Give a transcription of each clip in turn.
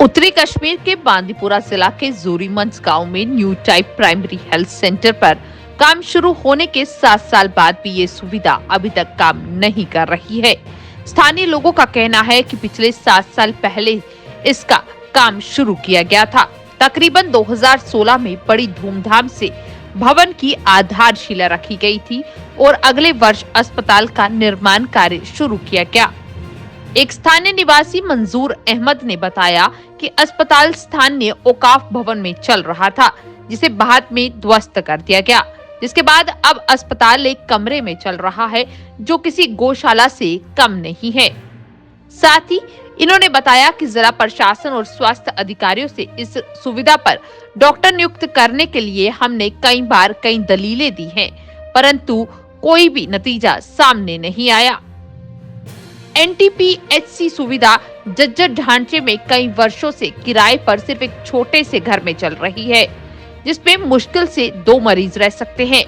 उत्तरी कश्मीर के बांदीपुरा जिला के जोरीमंज गांव में new type primary health centre पर काम शुरू होने के 7 साल बाद भी ये सुविधा अभी तक काम नहीं कर रही है। स्थानीय लोगों का कहना है कि पिछले 7 साल पहले इसका काम शुरू किया गया था। तकरीबन 2016 में बड़ी धूमधाम से भवन की आधारशिला रखी गई थी और अगले वर्ष अस्पताल का निर्माण कार्य शुरू किया गया। एक स्थानीय निवासी मंजूर अहमद ने बताया कि अस्पताल स्थानीय औकाफ भवन में चल रहा था, जिसे बाद में ध्वस्त कर दिया गया, जिसके बाद अब अस्पताल एक कमरे में चल रहा है जो किसी गौशाला से कम नहीं है। साथ ही इन्होंने बताया कि जिला प्रशासन और स्वास्थ्य अधिकारियों से इस सुविधा पर डॉक्टर नियुक्त करने के लिए हमने कई दलीलें दी हैं, परंतु कोई भी नतीजा सामने नहीं आया। NTPHC सुविधा जर्जर ढांचे में कई वर्षों से किराए पर सिर्फ एक छोटे से घर में चल रही है, जिसमें मुश्किल से 2 मरीज रह सकते हैं।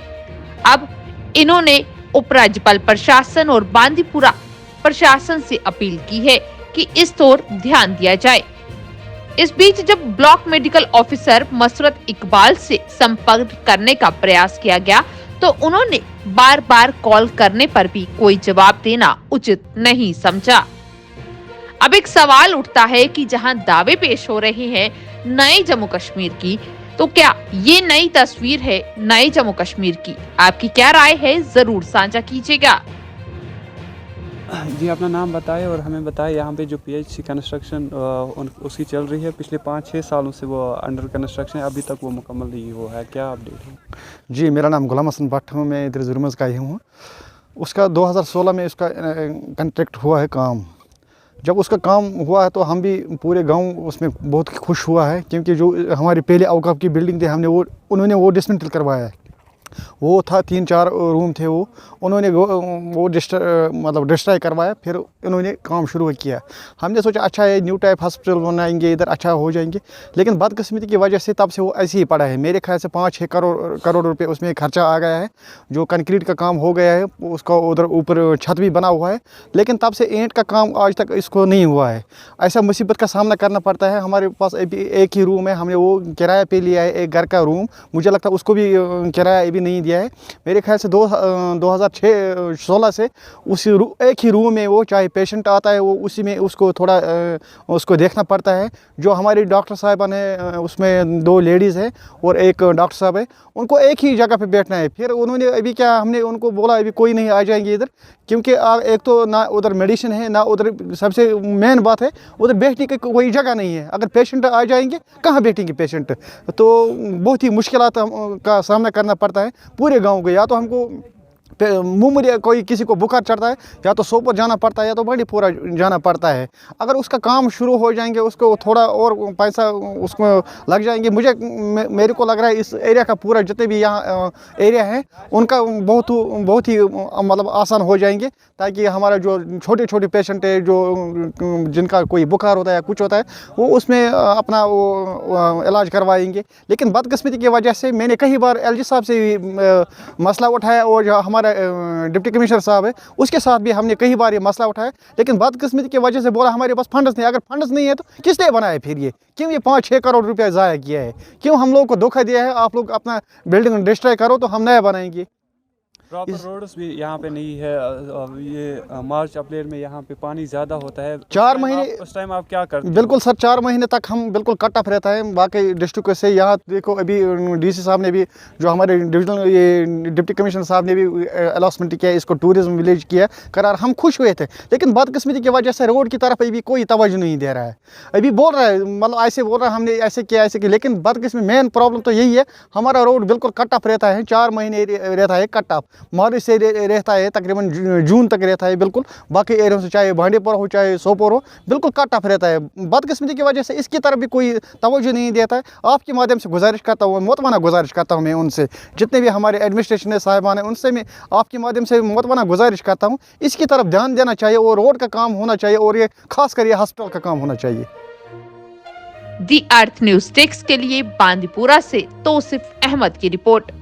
अब इन्होंने उपराज्यपाल प्रशासन और बांदीपुरा प्रशासन से अपील की है कि इस ओर ध्यान दिया जाए। इस बीच जब ब्लॉक मेडिकल ऑफिसर मसरत इकबाल से संपर्क करने का प्रयास किया गया तो उन्होंने बार-बार कॉल करने पर भी कोई जवाब देना उचित नहीं समझा। अब एक सवाल उठता है कि जहां दावे पेश हो रहे हैं नए जम्मू कश्मीर की, तो क्या ये नई तस्वीर है नए जम्मू कश्मीर की? आपकी क्या राय है, जरूर साझा कीजिएगा। जी, अपना नाम बताएं और हमें बताएं यहाँ पे जो PHC कंस्ट्रक्शन उसकी चल रही है, पिछले 5-6 सालों से वो अंडर कंस्ट्रक्शन है, अभी तक वो मुकम्मल नहीं हुआ है, क्या अपडेट है? जी, मेरा नाम गुलाम हसन भट्ट हूँ, मैं इधर जोरीमंज का ही हूँ। उसका 2016 में उसका कंट्रैक्ट हुआ है काम। जब उसका काम हुआ है तो हम भी पूरे गांव उसमें बहुत खुश हुआ है, क्योंकि जो हमारी पहले औकाफ की बिल्डिंग थी उन्होंने वो डिसमेंटल करवाया है। वो था 3-4 रूम थे, उन्होंने वो डिस्ट्रॉय करवाया, फिर उन्होंने काम शुरू किया। हमने सोचा अच्छा है न्यू टाइप हॉस्पिटल बनाएंगे, इधर अच्छा हो जाएंगे, लेकिन बदकिस्मती की वजह से तब से वो ऐसे ही पड़ा है। मेरे ख्याल से 5-6 करोड़ रुपए उसमें खर्चा आ गया है। जो कंक्रीट का काम हो गया है उसका उधर ऊपर छत भी बना हुआ है, लेकिन तब से ईंट का काम आज तक इसको नहीं हुआ है। ऐसा मुसीबत का सामना करना पड़ता है। हमारे पास एक ही रूम है, हमने वो किराया पे लिया है, एक घर का रूम, मुझे लगता है उसको भी किराया भी नहीं दिया है। मेरे ख्याल से 2016 से उसी एक ही रूम में वो चाहे पेशेंट आता है वो उसी में उसको थोड़ा उसको देखना पड़ता है। जो हमारी डॉक्टर साहिबान है उसमें 2 लेडीज़ है और एक डॉक्टर साहब है, उनको एक ही जगह पे बैठना है। फिर उन्होंने अभी क्या हमने उनको बोला अभी कोई नहीं आ जाएंगे इधर, क्योंकि एक तो ना उधर मेडिसिन है ना उधर, सबसे मेन बात है उधर बैठने की कोई जगह नहीं है। अगर पेशेंट आ जाएंगे कहाँ बैठेंगे पेशेंट, तो बहुत ही मुश्किलात का सामना करना पड़ता है पूरे गांव को। या तो हमको मामूली कोई किसी को बुखार चढ़ता है या तो सोपोर जाना पड़ता है या तो बांदीपुरा जाना पड़ता है। अगर उसका काम शुरू हो जाएंगे उसको थोड़ा और पैसा उसको लग जाएंगे। मेरे को लग रहा है इस एरिया का पूरा जितने भी यहाँ एरिया है उनका बहुत ही मतलब आसान हो जाएंगे, ताकि हमारा जो छोटे पेशेंट है जो जिनका कोई बुखार होता है या कुछ होता है वो उसमें अपना वो इलाज करवाएंगे। लेकिन बदकिस्मती की वजह से मैंने कई बार LG साहब से भी मसला उठाया और जो हमारा डिप्टी कमिश्नर साहब है उसके साथ भी हमने कई बार ये मसला उठाया, लेकिन बदकिस्मती की वजह से बोला हमारे पास फंड्स नहीं। अगर फंड्स नहीं है तो किस लिए बनाए फिर ये, क्यों ये 5-6 करोड़ रुपया ज़ाया किया है, क्यों हम लोग को धोखा दिया है? आप लोग अपना बिल्डिंग डिस्ट्रॉय करो तो हम नया बनाएंगे। प्रॉपर रोड्स भी यहाँ पे नहीं है। ये मार्च अप्रैल में यहाँ पे पानी ज़्यादा होता है। 4 महीने उस टाइम आप क्या करते हैं? बिल्कुल सर, 4 महीने तक हम बिल्कुल कट ऑफ रहता है बाकी डिस्ट्रिक्ट से। यहाँ देखो अभी DC साहब ने भी, जो हमारे डिविजनल ये डिप्टी कमिश्नर साहब ने भी अलाउंसमेंट किया, इसको टूरिज्म विलेज किया करार। हम खुश हुए थे, लेकिन बदकिस्मती की वजह से रोड की तरफ अभी कोई तवज्जो नहीं दे रहा है। अभी बोल रहा है मतलब ऐसे बोल रहा है हमने ऐसे किया, लेकिन बदकिस्मती मेन प्रॉब्लम तो यही है, हमारा रोड बिल्कुल कट ऑफ रहता है। 4 महीने रहता है कट ऑफ, मार्च से रहता है तकरीबन जून तक रहता है बिल्कुल। बाकी एरिया से चाहे बांदीपुरा हो चाहे सोपोर हो बिल्कुल कट ऑफ रहता है। बदकिस्मती की वजह से इसकी तरफ भी कोई तवज्जो नहीं देता है। आपके माध्यम से गुजारिश करता हूँ, मोतवाना गुजारिश करता हूँ मैं उनसे, जितने भी हमारे एडमिनिस्ट्रेशन है साहिबान है उनसे मैं आपके माध्यम से मोतवाना गुजारिश करता हूँ, इसकी तरफ ध्यान देना चाहिए और रोड का काम होना चाहिए और ये खास कर ये हॉस्पिटल का काम होना चाहिए। दी अर्थ न्यूज डेस्क के लिए बांदीपुरा से तौसीफ अहमद की रिपोर्ट।